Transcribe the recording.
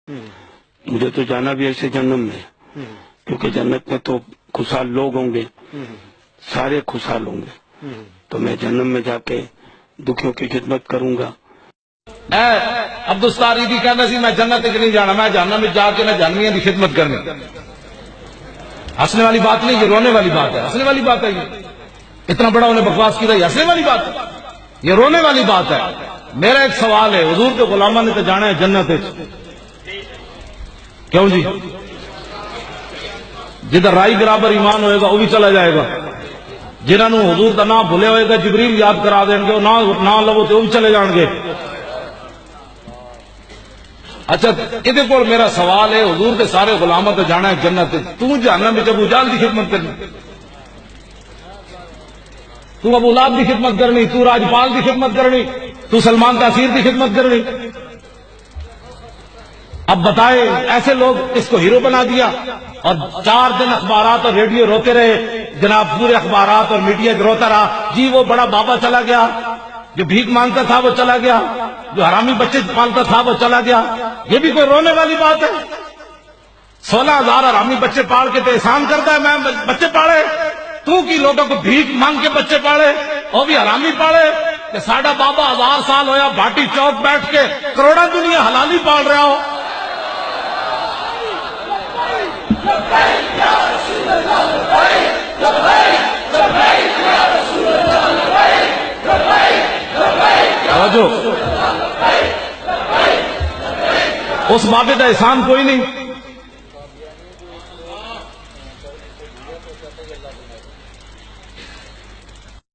مجھے تو جانا بھی ایسے جنم میں، کیونکہ جنت میں تو خوشحال لوگ ہوں گے، سارے خوشحال ہوں گے، تو میں جنم میں جا کے دکھیوں کی خدمت کروں گا۔ عبدالستار عیدی کہنا سی میں جنت تک نہیں جانا، میں جہنم میں جا کے میں جہنمیاں کی خدمت کرنی۔ ہنسنے والی بات نہیں، یہ رونے والی بات ہے، ہنسنے والی بات ہے۔ یہ اتنا بڑا انہیں بکواس کی رہی، ہنسنے والی بات ہے، یہ رونے والی بات ہے۔ میرا ایک سوال ہے، حضور کے غلاموں نے تو جانا ہے جنت، کیوں جی؟ جدھر رائی برابر ایمان ہوئے گا وہ بھی چلا جائے گا، جنہوں نے حضور کا نام بھولے ہوئے گا جبریل یاد کرا دیں گے، نہ لو تو وہ بھی چلے جان گے۔ اچھا یہ کو میرا سوال ہے، حضور کے سارے غلاموں تو جانا ہے جنت، تو جہنم میں ابو جہل کی خدمت کرنی، تو ابو لہب کی خدمت کرنی، تو راجپال کی خدمت کرنی، تو سلمان تاثیر کی خدمت کرنی۔ اب بتائے ایسے لوگ اس کو ہیرو بنا دیا، اور 4 دن اخبارات اور ریڈیو روتے رہے، جناب پورے اخبارات اور میڈیا روتا رہا، جی وہ بڑا بابا چلا گیا، جو بھیک مانگتا تھا وہ چلا گیا، جو حرامی بچے پالتا تھا وہ چلا گیا۔ یہ بھی کوئی رونے والی بات ہے؟ 16,000 حرامی بچے پال کے تو احسان کرتا ہے میں بچے پالے، تو کی لوگوں کو بھیک مانگ کے بچے پالے، وہ بھی حرامی پالے کہ ساڑھا بابا 1000 سال ہویا بھاٹی چوک بیٹھ کے کروڑا دنیا حلالی پال رہا ہو۔ اس بابے کا احسان کوئی نہیں۔